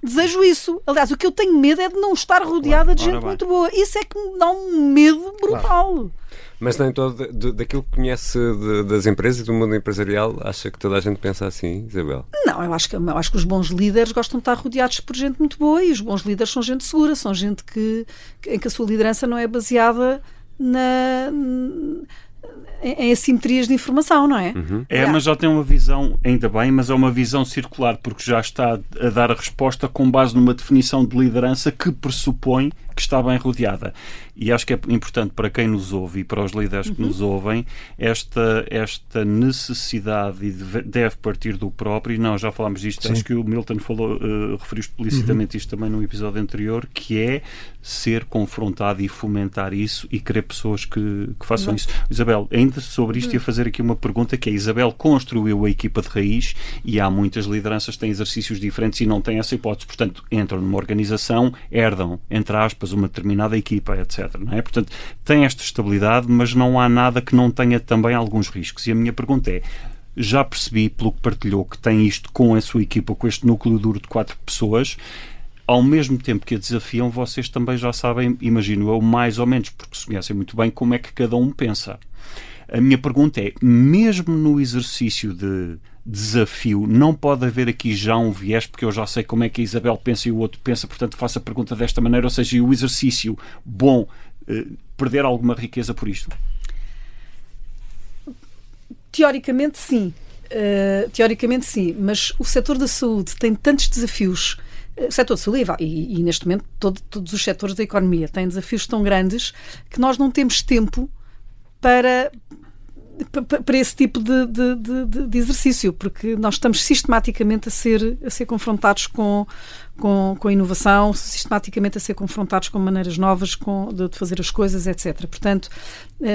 Desejo isso. Aliás, o que eu tenho medo é de não estar rodeada de gente muito boa. Isso é que me dá um medo brutal. Mas nem todo, daquilo que conhece das empresas e do mundo empresarial, acha que toda a gente pensa assim, Isabel? Não, eu acho que os bons líderes gostam de estar rodeados por gente muito boa, e os bons líderes são gente segura, são gente em que a sua liderança não é baseada em assimetrias de informação, não é? Mas já tem uma visão, ainda bem, mas é uma visão circular, porque já está a dar a resposta com base numa definição de liderança que pressupõe que está bem rodeada. E acho que é importante para quem nos ouve e para os líderes que nos ouvem esta necessidade, e deve partir do próprio, e nós já falámos disto, acho que o Milton referiu explicitamente isto também no episódio anterior, que é ser confrontado e fomentar isso e querer pessoas que façam isso. Isabel, ainda sobre isto ia fazer aqui uma pergunta, que é: Isabel construiu a equipa de raiz e há muitas lideranças que têm exercícios diferentes e não têm essa hipótese, portanto entram numa organização, herdam, entre aspas, uma determinada equipa, etc. Não é? Portanto, tem esta estabilidade, mas não há nada que não tenha também alguns riscos. E a minha pergunta é: já percebi, pelo que partilhou, que tem isto com a sua equipa, com este núcleo duro de 4 pessoas, ao mesmo tempo que a desafiam, vocês também já sabem, imagino eu, mais ou menos, porque se conhecem muito bem como é que cada um pensa. A minha pergunta é, mesmo no exercício de desafio, não pode haver aqui já um viés, porque eu já sei como é que a Isabel pensa e o outro pensa, portanto faço a pergunta desta maneira, ou seja, e o exercício bom, perder alguma riqueza por isto? Teoricamente sim, mas o setor da saúde tem tantos desafios, o setor da saúde e neste momento todos os setores da economia têm desafios tão grandes que nós não temos tempo para esse tipo de exercício, porque nós estamos sistematicamente a ser confrontados com a inovação, sistematicamente a ser confrontados com maneiras novas de fazer as coisas, etc. Portanto,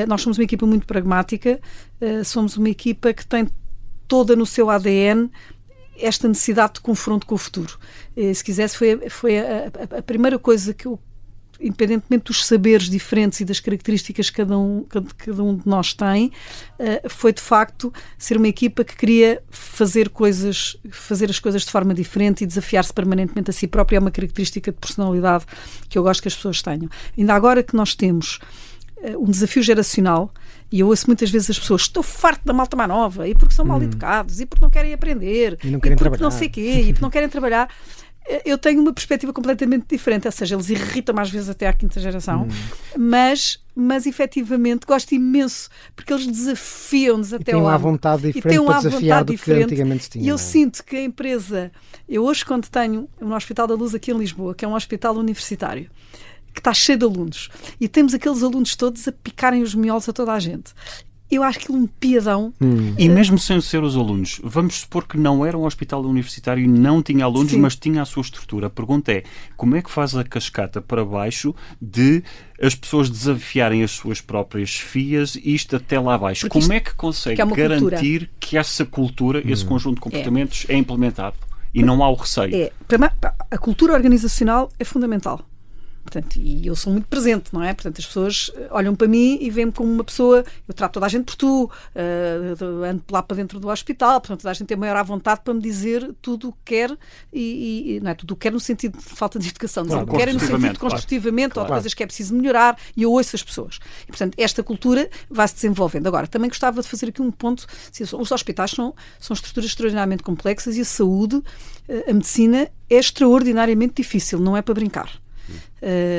nós somos uma equipa muito pragmática, somos uma equipa que tem toda no seu ADN esta necessidade de confronto com o futuro. Se quisesse, foi a primeira coisa que eu, independentemente dos saberes diferentes e das características que cada um de nós tem, foi de facto ser uma equipa que queria fazer as coisas de forma diferente e desafiar-se permanentemente a si própria. É uma característica de personalidade que eu gosto que as pessoas tenham. Ainda agora que nós temos um desafio geracional, e eu ouço muitas vezes as pessoas, estou farto da malta mais nova, e porque são mal educados, e porque não querem aprender, e porque trabalhar. Não sei quê, e porque não querem trabalhar. Eu tenho uma perspectiva completamente diferente, ou seja, eles irritam às vezes até à quinta geração, mas efetivamente gosto imenso, porque eles desafiam-nos até ao lado. E têm uma vontade diferente para desafiar do que antigamente se tinha. E eu sinto que a empresa, eu hoje quando tenho no Hospital da Luz aqui em Lisboa, que é um hospital universitário, que está cheio de alunos, e temos aqueles alunos todos a picarem os miolos a toda a gente. Eu acho que um piadão. E mesmo sem ser os alunos, vamos supor que não era um hospital universitário e não tinha alunos, sim, mas tinha a sua estrutura. A pergunta é, como é que faz a cascata para baixo de as pessoas desafiarem as suas próprias chefias, isto até lá abaixo? Como é que consegue garantir que essa cultura, esse conjunto de comportamentos é implementado e não há o receio? A cultura organizacional é fundamental. Portanto, e eu sou muito presente, não é? Portanto, as pessoas olham para mim e veem-me como uma pessoa, eu trato toda a gente por tu, ando lá para dentro do hospital, portanto, toda a gente tem maior à vontade para me dizer tudo o que quer, e não é tudo o que quer no sentido de falta de educação, mas tudo o que quer no sentido de construtivamente, claro, ou de coisas que é preciso melhorar, e eu ouço as pessoas. E, portanto, esta cultura vai-se desenvolvendo. Agora, também gostava de fazer aqui um ponto, os hospitais são estruturas extraordinariamente complexas e a saúde, a medicina, é extraordinariamente difícil, não é para brincar.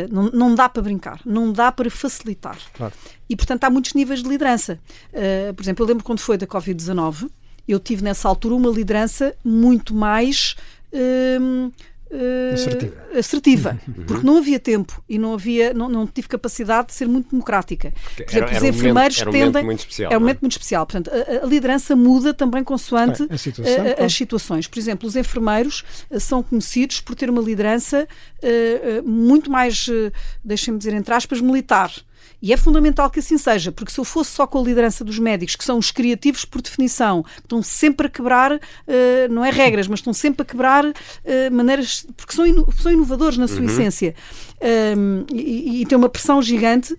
Não dá para brincar, não dá para facilitar. Claro. E, portanto, há muitos níveis de liderança. Por exemplo, eu lembro quando foi da Covid-19, eu tive nessa altura uma liderança muito mais assertiva, porque não havia tempo e não tive capacidade de ser muito democrática. Por exemplo, os enfermeiros tendem... Era um momento muito especial. Portanto, a liderança muda também consoante as situações. Por exemplo, os enfermeiros são conhecidos por ter uma liderança muito mais, deixem-me dizer entre aspas, militar. E é fundamental que assim seja, porque se eu fosse só com a liderança dos médicos, que são os criativos por definição, que estão sempre a quebrar, não é regras, mas estão sempre a quebrar maneiras, porque são inovadores na sua essência, e têm uma pressão gigante,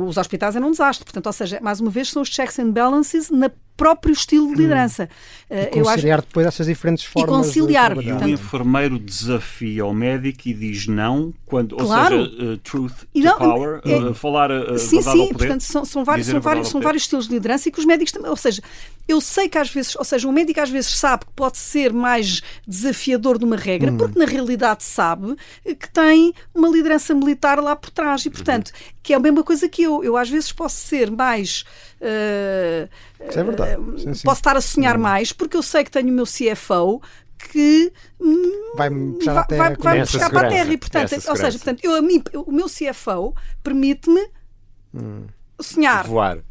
os hospitais eram um desastre. Portanto, ou seja, mais uma vez, são os checks and balances na próprio estilo de liderança. E conciliar depois essas diferentes formas de trabalhar. E o enfermeiro desafia o médico e diz não, quando, claro, ou seja, truth to power, falar a verdade ao poder. Portanto, são vários estilos de liderança e que os médicos também, ou seja, eu sei que às vezes, ou seja, o médico às vezes sabe que pode ser mais desafiador de uma regra, porque na realidade sabe que tem uma liderança militar lá por trás e, portanto, que é a mesma coisa que eu às vezes posso ser mais... Isso é verdade. Sim. Posso estar a sonhar mais porque eu sei que tenho o meu CFO que vai-me puxar para a terra e, portanto, ou seja, o meu CFO permite-me sonhar,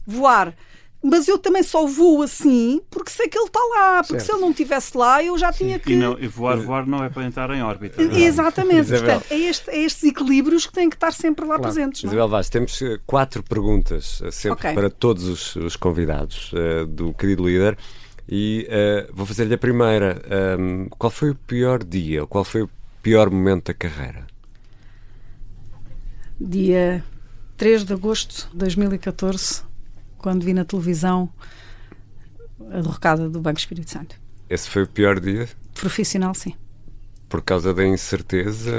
voar. Mas eu também só voo assim porque sei que ele está lá, porque se ele não estivesse lá eu já tinha que... E voar não é para entrar em órbita. Exatamente, portanto, é estes equilíbrios que têm que estar sempre lá presentes. Isabel Vaz, temos 4 perguntas sempre para todos os convidados do Querido Líder e vou fazer-lhe a primeira. Qual foi o pior dia, qual foi o pior momento da carreira? Dia 3 de agosto de 2014, quando vi na televisão a derrocada do Banco Espírito Santo. Esse foi o pior dia? Profissional, sim. Por causa da incerteza?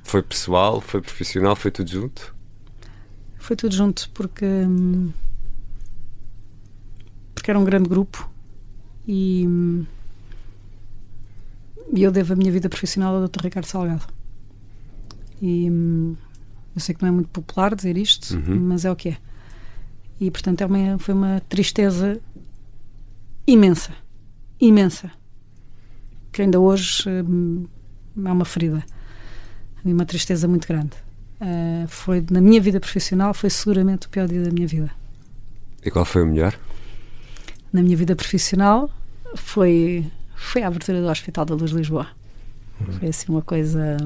Foi pessoal? Foi profissional? Foi tudo junto? Foi tudo junto, porque porque era um grande grupo e eu devo a minha vida profissional ao Dr. Ricardo Salgado. E eu sei que não é muito popular dizer isto, mas é o que é. E, portanto, foi uma tristeza imensa, que ainda hoje é uma ferida, uma tristeza muito grande. Foi, na minha vida profissional, foi seguramente o pior dia da minha vida. E qual foi o melhor? Na minha vida profissional foi a abertura do Hospital da Luz de Lisboa. Foi assim uma coisa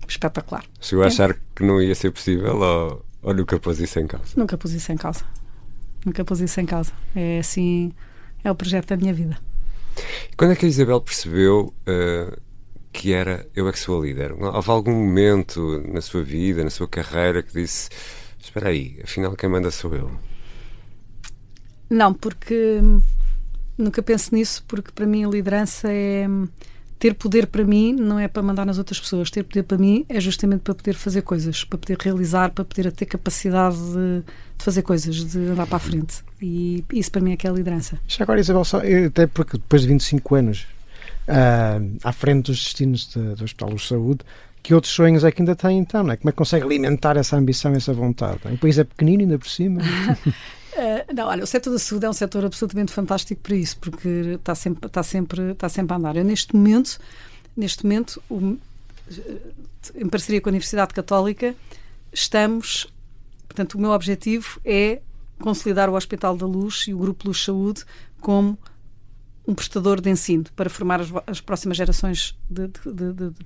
espetacular. Chegou a achar que não ia ser possível ou nunca pôs isso em causa? Nunca pus isso em causa. É assim, é o projeto da minha vida. E quando é que a Isabel percebeu que era eu é que sou a líder? Houve algum momento na sua vida, na sua carreira, que disse: espera aí, afinal quem manda sou eu? Não, porque nunca penso nisso, porque para mim a liderança é ter poder. Para mim não é para mandar nas outras pessoas. Ter poder para mim é justamente para poder fazer coisas, para poder realizar, para poder ter capacidade de fazer coisas, de andar para a frente. E isso para mim é que é a liderança. Já agora, Isabel, até porque depois de 25 anos à frente dos destinos do Hospital de Saúde, que outros sonhos é que ainda tem então, não é? Como é que consegue alimentar essa ambição, essa vontade? O país é pequenino ainda por cima. Não, olha, o setor da saúde é um setor absolutamente fantástico para isso, porque está sempre a andar. Eu, neste momento, em parceria com a Universidade Católica, portanto, o meu objetivo é consolidar o Hospital da Luz e o Grupo Luz Saúde como um prestador de ensino para formar as próximas gerações de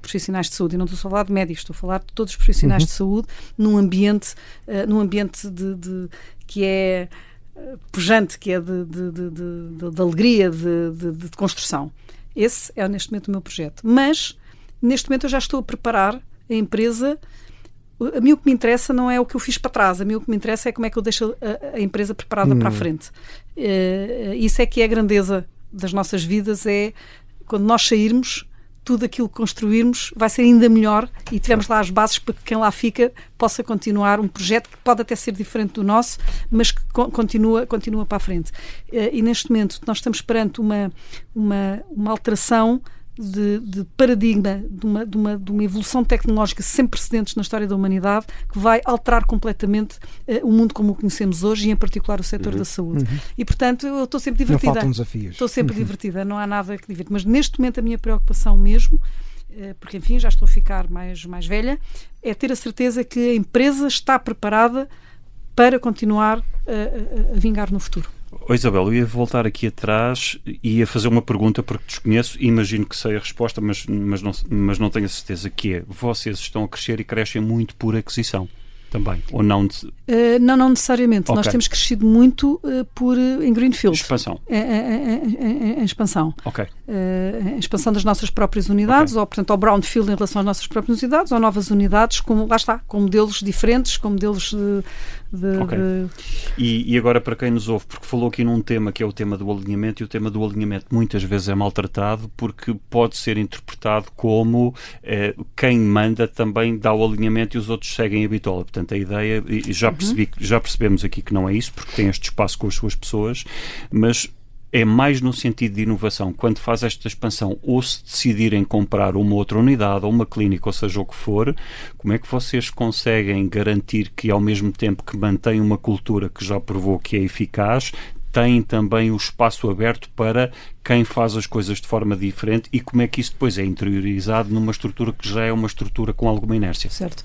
profissionais de saúde. E não estou a falar de médicos, estou a falar de todos os profissionais de saúde num ambiente que é pujante, que é de alegria, de construção. Esse é neste momento o meu projeto. Mas neste momento eu já estou a preparar a empresa. A mim o que me interessa não é o que eu fiz para trás, a mim o que me interessa é como é que eu deixo a empresa preparada para a frente. Isso é que é a grandeza das nossas vidas, é quando nós sairmos, tudo aquilo que construirmos vai ser ainda melhor e tivemos lá as bases para que quem lá fica possa continuar um projeto que pode até ser diferente do nosso, mas que continua para a frente. E neste momento nós estamos perante uma alteração de paradigma, de uma evolução tecnológica sem precedentes na história da humanidade, que vai alterar completamente o mundo como o conhecemos hoje e em particular o setor da saúde. E portanto eu estou sempre divertida. Não faltam desafios. Estou sempre divertida, não há nada que divirta. Mas neste momento a minha preocupação mesmo, porque enfim já estou a ficar mais velha, é ter a certeza que a empresa está preparada para continuar a vingar no futuro. Isabel, eu ia voltar aqui atrás e ia fazer uma pergunta porque desconheço e imagino que sei a resposta, mas não tenho a certeza, que é: vocês estão a crescer e crescem muito por aquisição também, ou não? Não necessariamente. Okay. Nós temos crescido muito em greenfield. Expansão. Em expansão. Ok. Em expansão das nossas próprias unidades, ou portanto ao brownfield em relação às nossas próprias unidades, ou novas unidades, com modelos diferentes, com modelos Ok. E agora, para quem nos ouve, porque falou aqui num tema que é o tema do alinhamento, e o tema do alinhamento muitas vezes é maltratado porque pode ser interpretado como quem manda também dá o alinhamento e os outros seguem a bitola. Portanto, a ideia, e já percebemos aqui que não é isso, porque tem este espaço com as suas pessoas, mas é mais no sentido de inovação. Quando faz esta expansão, ou se decidirem comprar uma outra unidade, ou uma clínica, ou seja o que for, como é que vocês conseguem garantir que, ao mesmo tempo que mantém uma cultura que já provou que é eficaz, tem também o espaço aberto para quem faz as coisas de forma diferente, e como é que isso depois é interiorizado numa estrutura que já é uma estrutura com alguma inércia? Certo.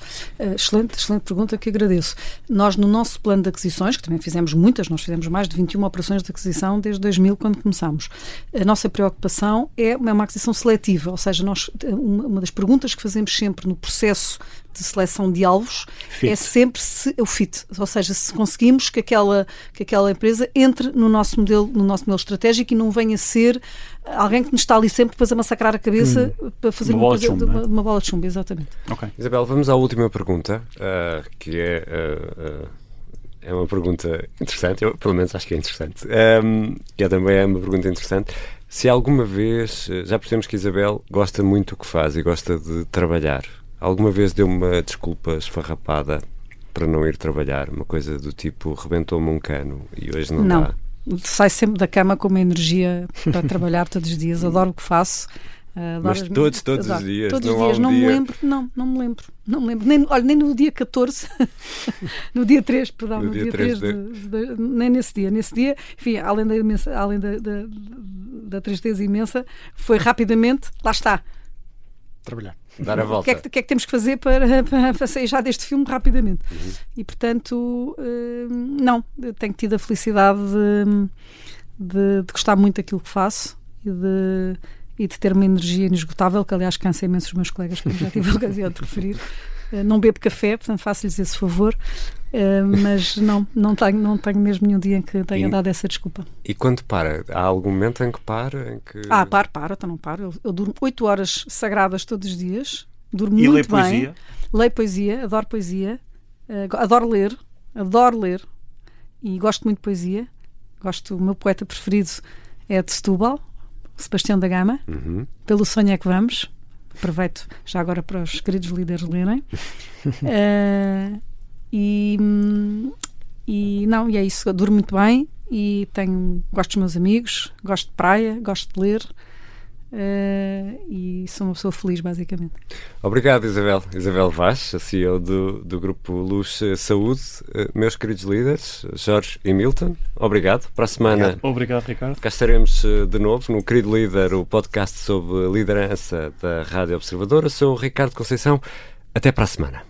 Excelente pergunta, que agradeço. Nós, no nosso plano de aquisições, que também fizemos muitas, nós fizemos mais de 21 operações de aquisição desde 2000, quando começámos. A nossa preocupação é uma aquisição seletiva, ou seja, uma das perguntas que fazemos sempre no processo de seleção de alvos é sempre o fit, ou seja, se conseguimos que aquela empresa entre no nosso modelo estratégico e não venha a ser alguém que nos está ali sempre depois a massacrar a cabeça para fazer uma bola de chumbo, exatamente. Okay. Isabel, vamos à última pergunta, que é uma pergunta interessante, eu pelo menos acho que é interessante, e também é uma pergunta interessante. Se alguma vez, já percebemos que a Isabel gosta muito do que faz e gosta de trabalhar, alguma vez deu uma desculpa esfarrapada para não ir trabalhar? Uma coisa do tipo, rebentou-me um cano e hoje não dá? saio sempre da cama com uma energia para trabalhar todos os dias, adoro o que faço. Mas todos os dias? Todos os dias, não me lembro. Nem no dia 14, no dia 3, perdão, no dia 3 nem nesse dia. Nesse dia, enfim, além da tristeza imensa, foi rapidamente, lá está. Trabalhar. Dar a volta. O que é que temos que fazer para sair já deste filme rapidamente? E, portanto, não, tenho tido a felicidade de gostar muito daquilo que faço e de ter uma energia inesgotável, que aliás cansa imenso os meus colegas, como já tive a ocasião de referir. Não bebo café, portanto faço-lhes esse favor, mas não tenho mesmo nenhum dia em que tenha dado essa desculpa. E quando para? Há algum momento em que para? Então não paro. Eu durmo 8 horas sagradas todos os dias, durmo muito bem. Poesia? Leio poesia, adoro poesia, adoro ler e gosto muito de poesia. O meu poeta preferido é de Setúbal, Sebastião da Gama. Pelo sonho é que vamos. Aproveito já agora para os queridos líderes lerem. E é isso. Eu durmo muito bem e gosto dos meus amigos, gosto de praia, gosto de ler. E sou uma pessoa feliz, basicamente. Obrigado, Isabel Vaz, a CEO do Grupo Luz Saúde. Meus queridos líderes, Jorge e Milton, obrigado. Para a semana, obrigado, Ricardo. Cá estaremos de novo no Querido Líder, o podcast sobre liderança da Rádio Observadora. Sou o Ricardo Conceição. Até para a semana.